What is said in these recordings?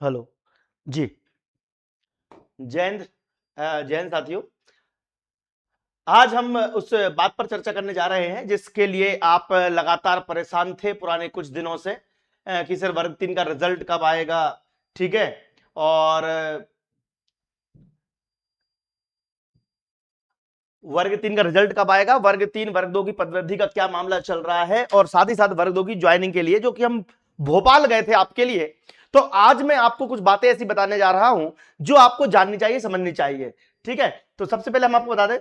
Hello जी। जय हिंद। जय हिंद साथियों। आज हम उस बात पर चर्चा करने जा रहे हैं जिसके लिए आप लगातार परेशान थे पुराने कुछ दिनों से कि सर वर्ग 3 का रिजल्ट कब आएगा। ठीक है। और वर्ग 3 का रिजल्ट कब आएगा, वर्ग 3 वर्ग 2 की पदवृद्धि का क्या मामला चल रहा है, और साथ ही साथ वर्ग 2 की ज्वाइनिंग के लिए जो कि हम भोपाल गए थे आपके लिए। तो आज मैं आपको कुछ बातें ऐसी बताने जा रहा हूं जो आपको जाननी चाहिए, समझनी चाहिए। ठीक है। तो सबसे पहले हम आपको बता दें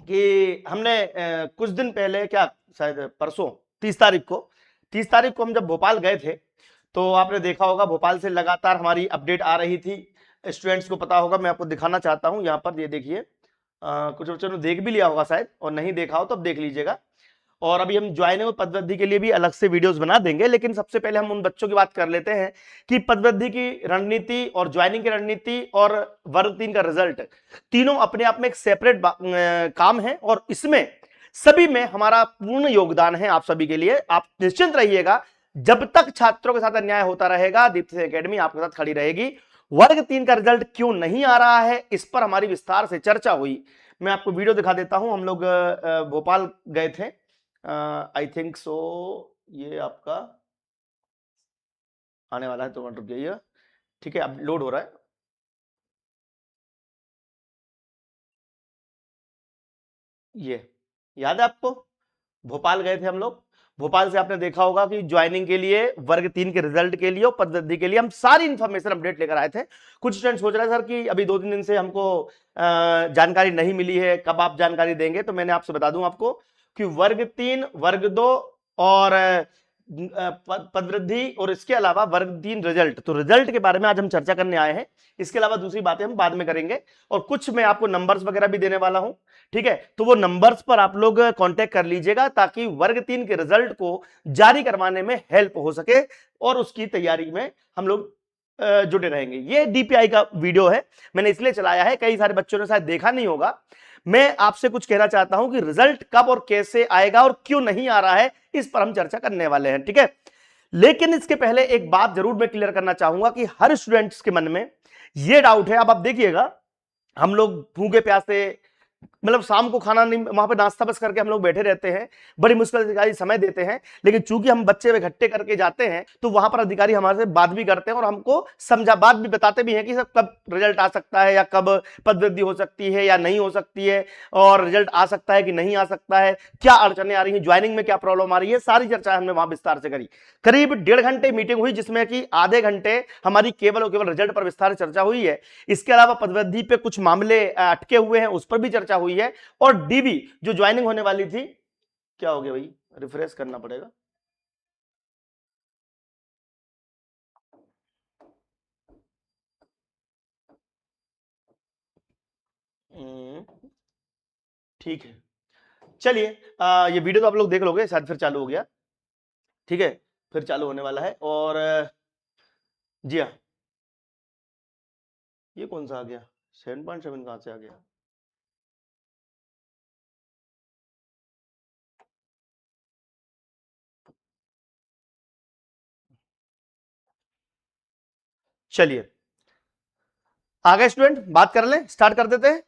कि हमने कुछ दिन पहले, क्या शायद परसों 30 तारीख को हम जब भोपाल गए थे तो आपने देखा होगा भोपाल से लगातार हमारी अपडेट आ रही थी। स्टूडेंट्स को पता होगा, मैं आपको दिखाना चाहता हूं यहां पर, ये देखिए। कुछ बच्चों ने देख भी लिया होगा शायद, और नहीं देखा हो तो अब देख लीजिएगा। और अभी हम ज्वाइनिंग और पदवृद्धि के लिए भी अलग से वीडियोस बना देंगे, लेकिन सबसे पहले हम उन बच्चों की बात कर लेते हैं कि पदवृद्धि की रणनीति और ज्वाइनिंग की रणनीति और वर्ग 3 का रिजल्ट तीनों अपने आप में एक सेपरेट काम है, और इसमें सभी में हमारा पूर्ण योगदान है आप सभी के लिए। आप निश्चिंत रहिएगा, जब तक छात्रों के साथ अन्याय होता रहेगा दीप्ति एकेडमी आपके साथ खड़ी रहेगी। वर्ग 3 का रिजल्ट क्यों नहीं आ रहा है, इस पर हमारी विस्तार से चर्चा हुई। मैं आपको वीडियो दिखा देता हूं। हम लोग भोपाल गए थे, आई थिंक सो। ये आपका आने वाला है, तो रुक जाइए। ठीक है, अब लोड हो रहा है। ये याद है आपको, भोपाल गए थे हम लोग। भोपाल से आपने देखा होगा कि ज्वाइनिंग के लिए, वर्ग 3 के रिजल्ट के लिए और पदवृद्धि के लिए हम सारी इंफॉर्मेशन अपडेट लेकर आए थे। कुछ स्टूडेंट सोच रहे हैं सर कि अभी 2-3 दिन से हमको जानकारी नहीं मिली है, कब आप जानकारी देंगे। तो मैंने आपसे बता दूं आपको कि वर्ग 3 वर्ग 2 और पदवृद्धि और इसके अलावा वर्ग 3 रिजल्ट, तो रिजल्ट के बारे में आज हम चर्चा करने आए हैं। इसके अलावा दूसरी बातें हम बाद में करेंगे, और कुछ मैं आपको नंबर्स वगैरह भी देने वाला हूं। ठीक है, तो वो नंबर्स पर आप लोग कांटेक्ट कर लीजिएगा ताकि वर्ग 3 के रिजल्ट को जारी करवाने में हेल्प हो सके, और उसकी तैयारी में हम लोग जुटे रहेंगे। ये डीपीआई का वीडियो है, मैंने इसलिए चलाया है, कई सारे बच्चों ने शायद देखा नहीं होगा। मैं आपसे कुछ कहना चाहता हूं कि रिजल्ट कब और कैसे आएगा और क्यों नहीं आ रहा है, इस पर हम चर्चा करने वाले हैं। ठीक है, लेकिन इसके पहले एक बात जरूर मैं क्लियर करना चाहूंगा कि हर स्टूडेंट्स के मन में यह डाउट है। अब आप देखिएगा, हम लोग भूखे प्यासे, मतलब शाम को खाना नहीं, वहां पे नाश्ता बस करके हम लोग बैठे रहते हैं, बड़ी मुश्किल से अधिकारी समय देते हैं, लेकिन चूंकि हम बच्चे इकट्ठे करके जाते हैं तो वहां पर अधिकारी हमारे से बात भी करते हैं और हमको समझा बात भी बताते भी हैं कि सब कब रिजल्ट आ सकता है, या कब पदवृद्धि हो सकती है या नहीं हो सकती है, और रिजल्ट आ सकता है कि नहीं आ सकता है, क्या अड़चने आ रही है, ज्वाइनिंग में क्या प्रॉब्लम आ रही है, सारी चर्चा हमने वहां विस्तार से करी। करीब 1.5 घंटे मीटिंग हुई, जिसमें कि आधे घंटे हमारी केवल और केवल रिजल्ट पर विस्तार से चर्चा हुई है। इसके अलावा पदवृद्धि पे कुछ मामले अटके हुए हैं, उस पर भी चर्चा हुई है। और डीबी जो ज्वाइनिंग होने वाली थी, क्या हो गया भाई, रिफ्रेश करना पड़ेगा। ठीक है, चलिए। ये वीडियो तो आप लोग देख लोगे, शायद फिर चालू हो गया। ठीक है, फिर चालू होने वाला है। और जी हाँ, ये कौन सा आ गया, 7.7 कहां से आ गया। चलिए, आ गए स्टूडेंट, बात कर लें, स्टार्ट कर देते हैं।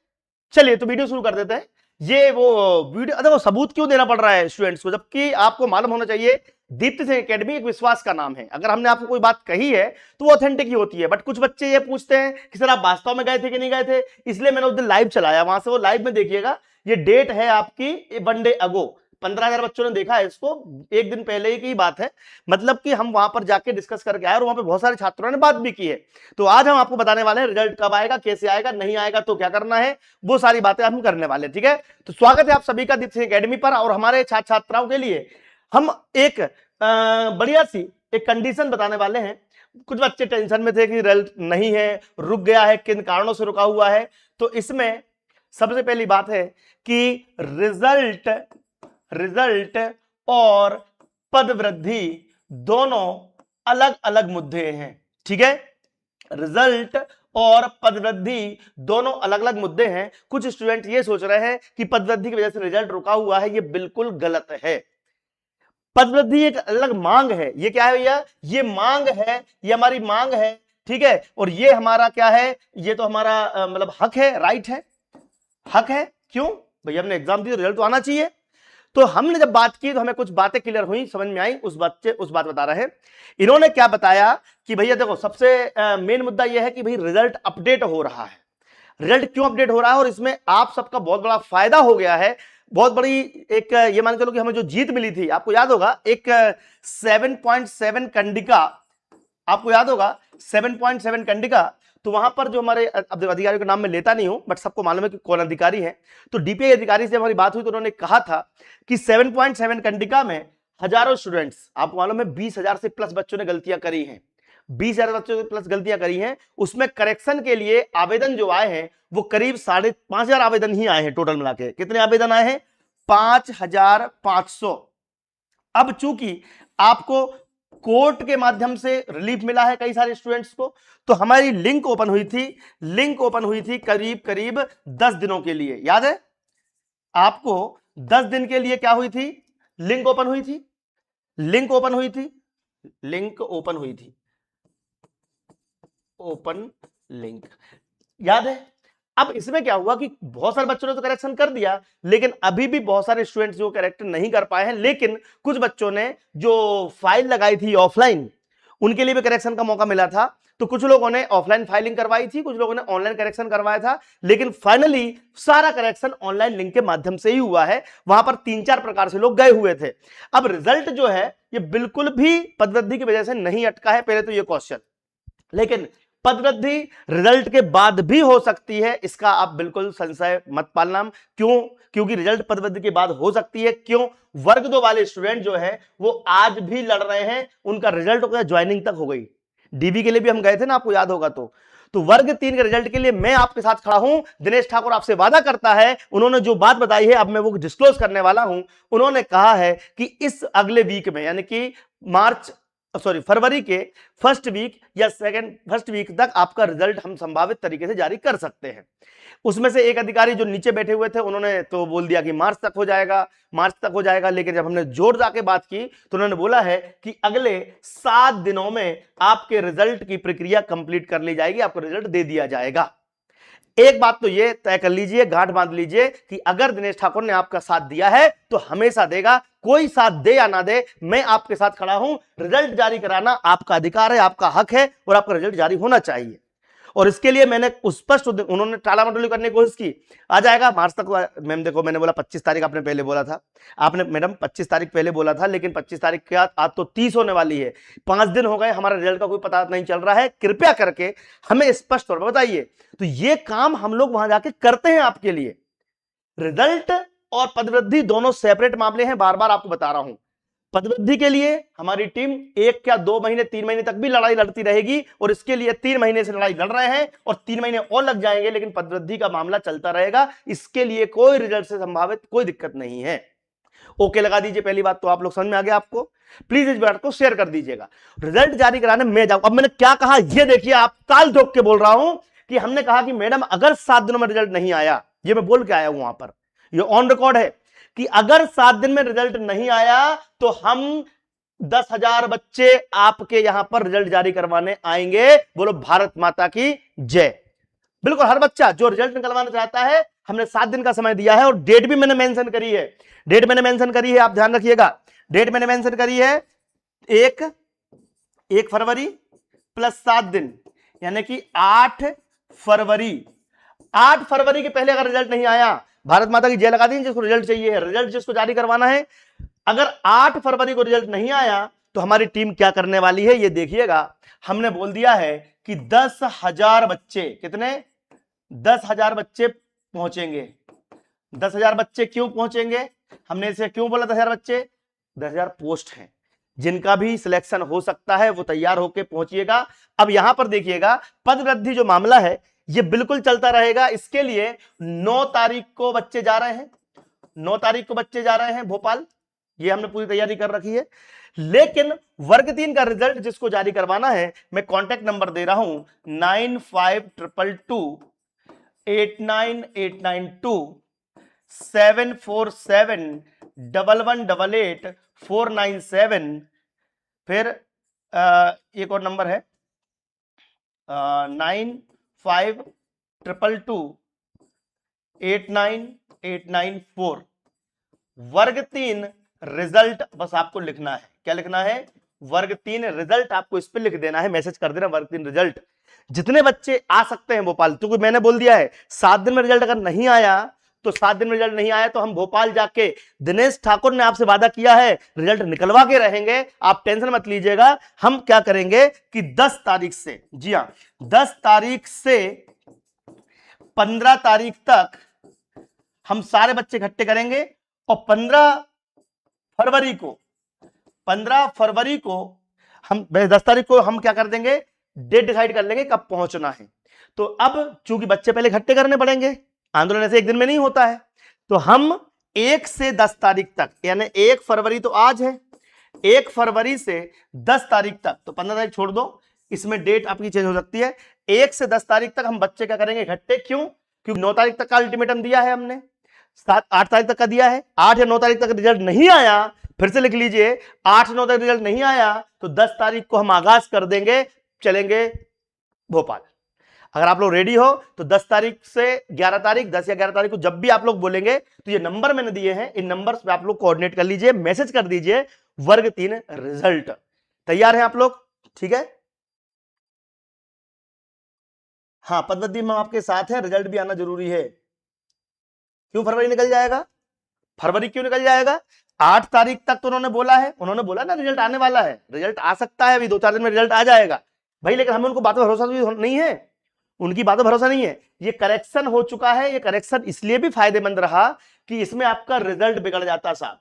चलिए, तो वीडियो शुरू कर देते हैं। ये वो वीडियो, अरे वो सबूत क्यों देना पड़ रहा है स्टूडेंट्स को, जबकि आपको मालूम होना चाहिए दीप्ति सिंह एकेडमी एक विश्वास का नाम है। अगर हमने आपको कोई बात कही है तो वो ऑथेंटिक ही होती है। बट कुछ बच्चे ये पूछते हैं कि सर आप वास्तव में गए थे कि नहीं गए थे, इसलिए मैंने उस दिन लाइव चलाया, वहां से वो लाइव में देखिएगा। ये डेट है आपकी 1 डे अगो, 15,000 बच्चों ने देखा है इसको, एक दिन पहले की बात है। मतलब कि हम वहां पर जाके डिस्कस करके आए और वहां पे बहुत सारे छात्रों ने बात भी की है। तो आज हम आपको बताने वाले हैं रिजल्ट कब आएगा, कैसे आएगा, नहीं आएगा तो क्या करना है, वो सारी बातें हम करने वाले हैं। ठीक है, तो स्वागत है आप सभी का दीप्ति एकेडमी पर। और हमारे छात्र छात्राओं के लिए हम एक बढ़िया सी एक कंडीशन बताने वाले हैं। कुछ बच्चे टेंशन में थे कि रिजल्ट नहीं है, रुक गया है, किन कारणों से रुका हुआ है। तो इसमें सबसे पहली बात है कि रिजल्ट रिजल्ट और पद वृद्धि दोनों अलग अलग मुद्दे हैं। ठीक है, रिजल्ट और पदवृद्धि दोनों अलग अलग मुद्दे हैं। कुछ स्टूडेंट ये सोच रहे हैं कि पदवृद्धि की वजह से रिजल्ट रुका हुआ है, ये बिल्कुल गलत है। पदवृद्धि एक अलग मांग है। ये क्या है भैया, ये मांग है, ये हमारी मांग है। ठीक है। और ये हमारा क्या है, ये तो हमारा मतलब हक है, राइट है, हक है। क्यों भैया, हमने एग्जाम दी, रिजल्ट तो आना चाहिए। तो हमने जब बात की तो हमें कुछ बातें क्लियर हुई, समझ में आई, उस बात बता रहे हैं। इन्होंने क्या बताया कि भैया देखो, सबसे मेन मुद्दा यह है कि भाई रिजल्ट अपडेट हो रहा है। रिजल्ट क्यों अपडेट हो रहा है, और इसमें आप सबका बहुत बड़ा फायदा हो गया है। बहुत बड़ी एक ये मान के चलो कि हमें जो जीत मिली थी, आपको याद होगा, एक 7.7 कंडिका, आपको याद होगा 7.7 कंडिका। तो वहां पर जो हमारे अब अधिकारियों के नाम में लेता नहीं हूं, बट सबको मालूम है कि कौन अधिकारी है। तो डीपीआई अधिकारी से हमारी बात हुई तो उन्होंने कहा था कि 7.7 कंडिका में हजारों स्टूडेंट्स, आपको मालूम है 20,000 से प्लस बच्चों ने गलतियां करी हैं, 20,000 बच्चों ने प्लस गलतियां करी हैं। उसमें करेक्शन के लिए आवेदन जो आए हैं वो करीब 5,500 आवेदन ही आए हैं टोटल मिला के। कितने आवेदन आए हैं? 5,500। अब चूंकि आपको कोर्ट के माध्यम से रिलीफ मिला है कई सारे स्टूडेंट्स को, तो हमारी लिंक ओपन हुई थी, लिंक ओपन हुई थी करीब करीब 10 दिनों के लिए। याद है आपको? 10 दिन के लिए क्या हुई थी? लिंक ओपन हुई थी, लिंक ओपन हुई थी, लिंक ओपन हुई थी, ओपन लिंक, याद है? अब इसमें क्या हुआ कि बहुत सारे बच्चों ने तो करेक्शन कर दिया, लेकिन अभी भी बहुत सारे स्टूडेंट्स जो करेक्ट नहीं कर पाए हैं। लेकिन कुछ बच्चों ने जो फाइल लगाई थी ऑफलाइन, उनके लिए भी करेक्शन का मौका मिला था। तो कुछ लोगों ने ऑफलाइन फाइलिंग करवाई थी, कुछ लोगों ने ऑनलाइन करेक्शन करवाया था, लेकिन फाइनली सारा करेक्शन ऑनलाइन लिंक के माध्यम से ही हुआ है। वहां पर 3-4 प्रकार से लोग गए हुए थे। अब रिजल्ट जो है ये बिल्कुल भी पदवृद्धि की वजह से नहीं अटका है, पहले तो ये क्वेश्चन। लेकिन पदवृद्धि रिजल्ट के बाद भी हो सकती है, इसका आप बिल्कुल संशय मत पालना। क्यों? क्योंकि रिजल्ट पदवृद्धि के बाद हो सकती है। क्यों? वर्ग 2 वाले स्टूडेंट जो है वो आज भी लड़ रहे हैं, उनका रिजल्ट हो गया, ज्वाइनिंग तक हो गई। डीबी के लिए भी हम गए थे ना, आपको याद होगा। तो वर्ग 3 के रिजल्ट के लिए मैं आपके साथ खड़ा हूं। दिनेश ठाकुर आपसे वादा करता है, उन्होंने जो बात बताई है अब मैं वो डिस्क्लोज करने वाला हूं। उन्होंने कहा है कि इस अगले वीक में, यानी कि फरवरी के फर्स्ट वीक या फर्स्ट वीक तक आपका रिजल्ट हम संभावित तरीके से जारी कर सकते हैं। उसमें से एक अधिकारी जो नीचे बैठे हुए थे, उन्होंने तो बोल दिया कि मार्च तक हो जाएगा, मार्च तक हो जाएगा। लेकिन जब हमने जोर जाके बात की तो उन्होंने बोला है कि अगले 7 दिनों में आपके रिजल्ट की प्रक्रिया कंप्लीट कर ली जाएगी, आपको रिजल्ट दे दिया जाएगा। एक बात तो ये तय कर लीजिए, गांठ बांध लीजिए कि अगर दिनेश ठाकुर ने आपका साथ दिया है तो हमेशा देगा, कोई साथ दे या ना दे, मैं आपके साथ खड़ा हूं। रिजल्ट जारी कराना आपका अधिकार है, आपका हक है, और आपका रिजल्ट जारी होना चाहिए। और इसके लिए मैंने स्पष्ट, उन्होंने टाला मटोली करने की कोशिश की, आ जाएगा मार्च तक। मैम देखो, मैंने बोला 25 तारीख, आपने पहले बोला था, आपने मैडम 25 तारीख पहले बोला था, लेकिन 25 तारीख के बाद आज तो 30 होने वाली है, 5 दिन हो गए, हमारा रिजल्ट का कोई पता नहीं चल रहा है। कृपया करके हमें स्पष्ट तौर पर बताइए। तो ये काम हम लोग वहां जाके करते हैं आपके लिए। रिजल्ट और पदवृद्धि दोनों सेपरेट मामले हैं, बार बार आपको बता रहा हूं। पदवृद्धि के लिए हमारी टीम 1 या 2 महीने 3 महीने तक भी लड़ाई लड़ती रहेगी, और इसके लिए 3 महीने से लड़ाई लड़ रहे हैं और 3 महीने और लग जाएंगे, लेकिन पदवृद्धि का मामला चलता रहेगा। इसके लिए कोई रिजल्ट से संभावित कोई दिक्कत नहीं है। ओके लगा दीजिए। पहली बात तो आप लोग समझ में आ गया आपको। प्लीज इस बात को शेयर कर दीजिएगा। रिजल्ट जारी कराने मैं जाऊं। अब मैंने क्या कहा ये देखिए, आप ताल ठोक के बोल रहा हूं कि हमने कहा कि मैडम अगर 7 दिनों में रिजल्ट नहीं आया, ये मैं बोल के आया हूं वहां पर, ये ऑन रिकॉर्ड है कि अगर 7 दिन में रिजल्ट नहीं आया तो हम 10,000 बच्चे आपके यहां पर रिजल्ट जारी करवाने आएंगे। बोलो भारत माता की जय। बिल्कुल, हर बच्चा जो रिजल्ट निकलवाना चाहता है, हमने 7 दिन का समय दिया है, और डेट भी मैंने मेंशन करी है। डेट मैंने मेंशन करी है, आप ध्यान रखिएगा। डेट मैंने मेंशन करी है 1 फरवरी प्लस 7 दिन, यानी कि 8 फरवरी। 8 फरवरी के पहले अगर रिजल्ट नहीं आया, भारत माता की जय लगा दी। जिसको रिजल्ट चाहिए है, रिजल्ट जिसको जारी करवाना है, अगर 8 फरवरी को रिजल्ट नहीं आया तो हमारी टीम क्या करने वाली है ये देखिएगा। हमने बोल दिया है कि 10,000 बच्चे, कितने? 10,000 बच्चे पहुंचेंगे। 10,000 बच्चे क्यों पहुंचेंगे? हमने इसे क्यों बोला 10,000 बच्चे? 10,000 पोस्ट हैं, जिनका भी सिलेक्शन हो सकता है वो तैयार होकर पहुंचिएगा। अब यहां पर देखिएगा, पद वृद्धि जो मामला है ये बिल्कुल चलता रहेगा। इसके लिए 9 तारीख को बच्चे जा रहे हैं, 9 तारीख को बच्चे जा रहे हैं भोपाल, ये हमने पूरी तैयारी कर रखी है। लेकिन वर्ग 3 का रिजल्ट जिसको जारी करवाना है, मैं कॉन्टेक्ट नंबर दे रहा हूं 9522 89892 747 1188 497। फिर एक और नंबर है 9522898894 वर्ग 3 रिजल्ट बस आपको लिखना है। क्या लिखना है? वर्ग 3 रिजल्ट। आपको इस पे लिख देना है, मैसेज कर देना वर्ग 3 रिजल्ट। जितने बच्चे आ सकते हैं भोपाल, तो मैंने बोल दिया है 7 दिन में रिजल्ट अगर नहीं आया तो 7 दिन में रिजल्ट नहीं आया तो हम भोपाल जाके, दिनेश ठाकुर ने आपसे वादा किया है रिजल्ट निकलवा के रहेंगे, आप टेंशन मत लीजिएगा। हम क्या करेंगे कि 10 तारीख से, जी हां 10 तारीख से 15 तारीख तक हम सारे बच्चे इकट्ठे करेंगे और 15 फरवरी को हम 10 तारीख को हम क्या कर देंगे, डेट डिसाइड कर लेंगे कब पहुंचना है। तो अब चूंकि बच्चे पहले इकट्ठे करने पड़ेंगे, आंदोलन ऐसे एक दिन में नहीं होता है, तो हम 1 से 10 तारीख तक, यानी 1 फरवरी तो आज है, 1 फरवरी से 10 तारीख तक, तो 15 तारीख छोड़ दो, इसमें डेट आपकी चेंज हो सकती है। 1 से 10 तारीख तक हम बच्चे क्या करेंगे, इकट्ठे। क्यों? क्योंकि 9 तारीख तक का अल्टीमेटम दिया है हमने, 8 तारीख तक का दिया है। 8 या 9 तारीख तक रिजल्ट नहीं आया, फिर से लिख लीजिए, 8-9 तक रिजल्ट नहीं आया तो 10 तारीख को हम आगाज कर देंगे, चलेंगे भोपाल। अगर आप लोग रेडी हो तो 10 तारीख से 11 तारीख, 10 या 11 तारीख को जब भी आप लोग बोलेंगे तो ये नंबर मैंने दिए हैं, इन नंबर्स पे आप लोग कोऑर्डिनेट कर लीजिए, मैसेज कर दीजिए वर्ग 3 रिजल्ट। तैयार हैं आप लोग? ठीक है, हाँ पद्धति में आपके साथ है, रिजल्ट भी आना जरूरी है। क्यों फरवरी निकल जाएगा? फरवरी क्यों निकल जाएगा? 8 तारीख तक तो उन्होंने बोला है, उन्होंने बोला ना रिजल्ट आने वाला है, रिजल्ट आ सकता है अभी 2-4 दिन में रिजल्ट आ जाएगा भाई, लेकिन हमें उनको बातों भरोसा नहीं है, उनकी बातों भरोसा नहीं है। ये करेक्शन हो चुका है, ये करेक्शन इसलिए भी फायदेमंद रहा कि इसमें आपका रिजल्ट बिगड़ जाता साहब।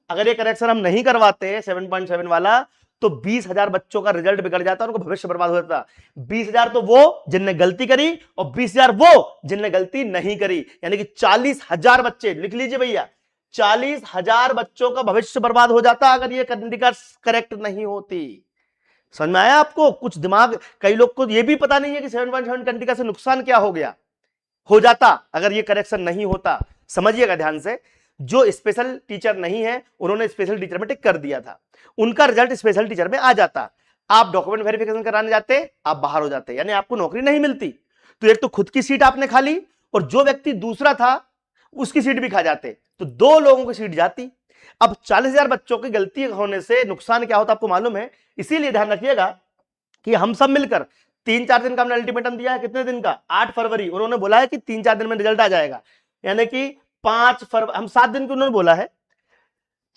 अगर ये करेक्शन हम नहीं करवाते 7.7 वाला तो 20,000 बच्चों का रिजल्ट बिगड़ जाता, उनको भविष्य बर्बाद हो जाता। 20,000 तो वो जिनने गलती करी और 20,000 वो जिनने गलती नहीं करी, यानी कि 40,000 बच्चे, लिख लीजिए भैया, 40,000 बच्चों का भविष्य बर्बाद हो जाता अगर ये कंडिका करेक्ट नहीं होती। समझ में आया आपको? कुछ दिमाग, कई लोग को ये भी पता नहीं है कि 7.7 कंडिका से नुकसान क्या हो गया, हो जाता अगर ये करेक्शन नहीं होता। समझिएगा ध्यान से, जो स्पेशल टीचर नहीं है उन्होंने स्पेशल टीचर में टिक कर दिया था, उनका रिजल्ट स्पेशल टीचर में आ जाता, आप डॉक्यूमेंट वेरिफिकेशन कराने जाते, आप बाहर हो जाते, यानी आपको नौकरी नहीं मिलती। तो एक तो खुद की सीट आपने खा ली और जो व्यक्ति दूसरा था उसकी सीट भी खा जाते, तो 2 लोगों की सीट जाती। अब 40,000 बच्चों की गलती होने से नुकसान क्या होता आपको मालूम है, इसीलिए ध्यान रखिएगा कि हम सब मिलकर 3-4 दिन का हमने अल्टीमेटम दिया है। कितने दिन का? 8 फरवरी। उन्होंने बोला है कि 3-4 दिन में रिजल्ट आ जाएगा, यानी कि 5 फरवरी, हम 7 दिन की उन्होंने बोला है,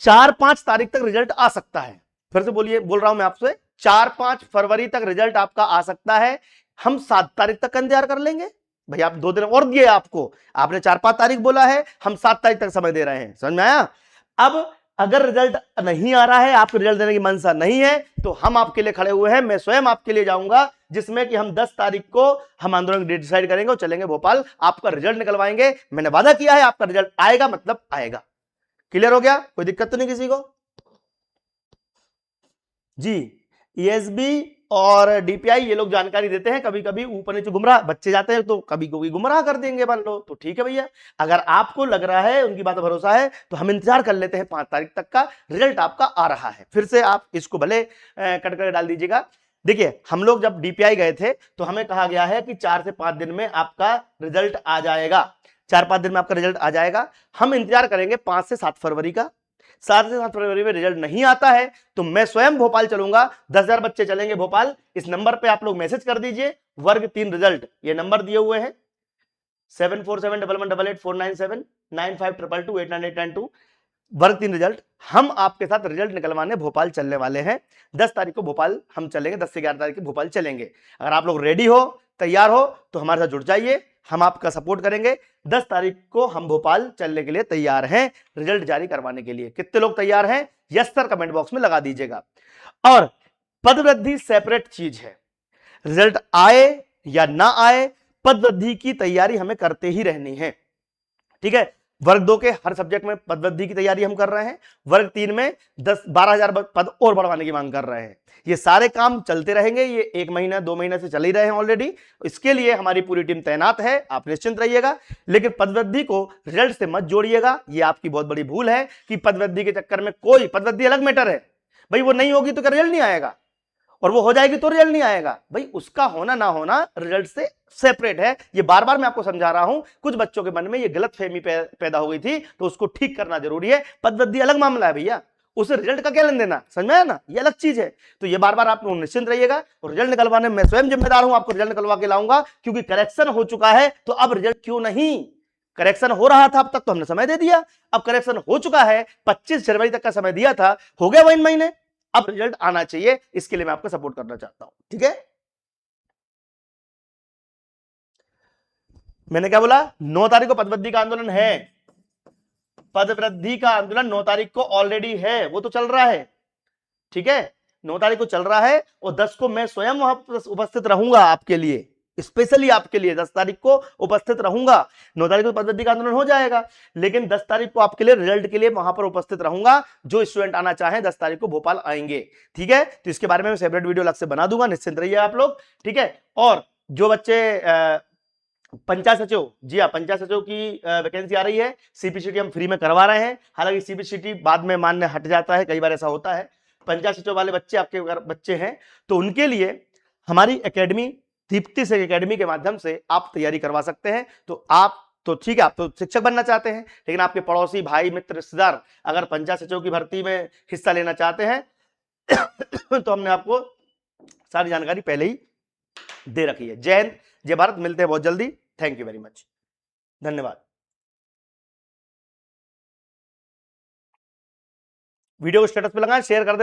4-5 तारीख तक रिजल्ट आ सकता है। फिर से बोलिए, बोल रहा हूं मैं आपसे, 4-5 फरवरी तक रिजल्ट आपका आ सकता है। हम 7 तारीख तक का इंतजार कर लेंगे भाई, आप 2 दिन और दिए आपको, आपने 4-5 तारीख बोला है, हम 7 तारीख तक समय दे रहे हैं। समझ में आया? अब अगर रिजल्ट नहीं आ रहा है, आपको रिजल्ट देने की मनसा नहीं है, तो हम आपके लिए खड़े हुए हैं, मैं स्वयं आपके लिए जाऊंगा, जिसमें कि हम 10 तारीख को हम आंदोलन की डेट डिसाइड करेंगे और चलेंगे भोपाल, आपका रिजल्ट निकलवाएंगे। मैंने वादा किया है, आपका रिजल्ट आएगा मतलब आएगा। क्लियर हो गया? कोई दिक्कत तो नहीं किसी को? जी, ईएसबी और डीपीआई ये लोग जानकारी देते हैं, कभी कभी ऊपर नीचे गुमराह बच्चे जाते हैं तो कभी कभी गुमराह कर देंगे मान लो, तो ठीक है भैया, अगर आपको लग रहा है उनकी बात भरोसा है तो हम इंतजार कर लेते हैं 5 तारीख तक का, रिजल्ट आपका आ रहा है। फिर से आप इसको भले कट कर डाल दीजिएगा। देखिए, हम लोग जब डीपीआई गए थे तो हमें कहा गया है कि 4 से 5 दिन में आपका रिजल्ट आ जाएगा, 4-5 दिन में आपका रिजल्ट आ जाएगा। हम इंतजार करेंगे 5 से 7 फरवरी का। 7 से 7 फरवरी में रिजल्ट नहीं आता है तो मैं स्वयं भोपाल चलूंगा, 10,000 बच्चे चलेंगे भोपाल। इस नंबर पे आप लोग मैसेज कर दीजिए वर्ग 3 रिजल्ट, ये नंबर दिए हुए हैं 7471188497 9522289892, वर्ग 3 रिजल्ट। हम आपके साथ रिजल्ट निकलवाने भोपाल चलने वाले हैं। 10 तारीख को भोपाल हम चलेंगे, 10 से 11 तारीख को भोपाल चलेंगे। अगर आप लोग रेडी हो, तैयार हो तो हमारे साथ जुड़ जाइए, हम आपका सपोर्ट करेंगे। 10 तारीख को हम भोपाल चलने के लिए तैयार हैं, रिजल्ट जारी करवाने के लिए। कितने लोग तैयार हैं? यस सर कमेंट बॉक्स में लगा दीजिएगा। और पदवृद्धि सेपरेट चीज है, रिजल्ट आए या ना आए, पदवृद्धि की तैयारी हमें करते ही रहनी है। ठीक है, वर्ग 2 के हर सब्जेक्ट में पदवृद्धि की तैयारी हम कर रहे हैं, वर्ग 3 में 10-12,000 पद और बढ़वाने की मांग कर रहे हैं। ये सारे काम चलते रहेंगे, ये 1 महीना 2 महीने से चल ही रहे हैं ऑलरेडी। इसके लिए हमारी पूरी टीम तैनात है, आप निश्चिंत रहिएगा। लेकिन पदवृद्धि को रिजल्ट से मत जोड़िएगा, ये आपकी बहुत बड़ी भूल है कि पदवृद्धि के चक्कर में कोई, पदवृद्धि अलग मैटर है भाई, वो नहीं होगी तो क्या रिजल्ट नहीं आएगा? और वो हो जाएगी तो रिजल्ट नहीं आएगा। भाई उसका होना ना होना रिजल्ट से सेपरेट है। ये बार बार मैं आपको समझा रहा हूं, कुछ बच्चों के मन में ये गलतफहमी पैदा हो गई थी, तो उसको ठीक करना जरूरी है। पद वृद्धि अलग मामला है भैया, उस रिजल्ट का क्या लेन देना, समझ में आया ना, ये अलग चीज है। तो ये बार बार आप निश्चिंत रहिएगा, और रिजल्ट निकलवाने में मैं स्वयं जिम्मेदार हूं, आपको रिजल्ट निकलवा के लाऊंगा, क्योंकि करेक्शन हो चुका है। तो अब रिजल्ट क्यों नहीं, करेक्शन हो रहा था अब तक तो हमने समय दे दिया, अब करेक्शन हो चुका है, 25 जनवरी तक का समय दिया था, हो गया 1 महीने, अब रिजल्ट आना चाहिए, इसके लिए मैं आपको सपोर्ट करना चाहता हूं। ठीक है, मैंने क्या बोला, 9 तारीख को पदवृद्धि का आंदोलन है, पदवृद्धि का आंदोलन 9 तारीख को ऑलरेडी है, वो तो चल रहा है। ठीक है, 9 तारीख को चल रहा है, और 10 को मैं स्वयं वहां उपस्थित रहूंगा आपके लिए, स्पेशली आपके लिए 10 तारीख को उपस्थित रहूंगा। 9 तारीख को पदवृद्धि का आंदोलन हो जाएगा, लेकिन 10 तारीख को आपके लिए रिजल्ट के लिए वहां पर उपस्थित रहूंगा। जो स्टूडेंट आना चाहे 10 तारीख को भोपाल आएंगे। ठीक है, तो इसके बारे में मैं सेपरेट वीडियो अलग से बना दूंगा, निश्चिंत रहिए आप लोग। ठीक है, और जो बच्चे पंचायत सचिव, जी हाँ, पंचायत सचिव की वैकेंसी आ रही है, सीपीसीटी हम फ्री में करवा रहे हैं। हालांकि सीपीसीटी बाद में मान्य हट जाता है, कई बार ऐसा होता है। पंचायत सचिव वाले बच्चे आपके अगर बच्चे हैं तो उनके लिए हमारी एकेडमी दीप्ति से एकेडमी के माध्यम से आप तैयारी करवा सकते हैं। तो आप तो ठीक है, आप तो शिक्षक बनना चाहते हैं, लेकिन आपके पड़ोसी भाई मित्र रिश्तेदार अगर पंचायत सचिव की भर्ती में हिस्सा लेना चाहते हैं तो हमने आपको सारी जानकारी पहले ही दे रखी है। जय हिंद, जय भारत, मिलते हैं बहुत जल्दी। थैंक यू वेरी मच, धन्यवाद। वीडियो को स्टेटस पे लगाएं, शेयर कर दें।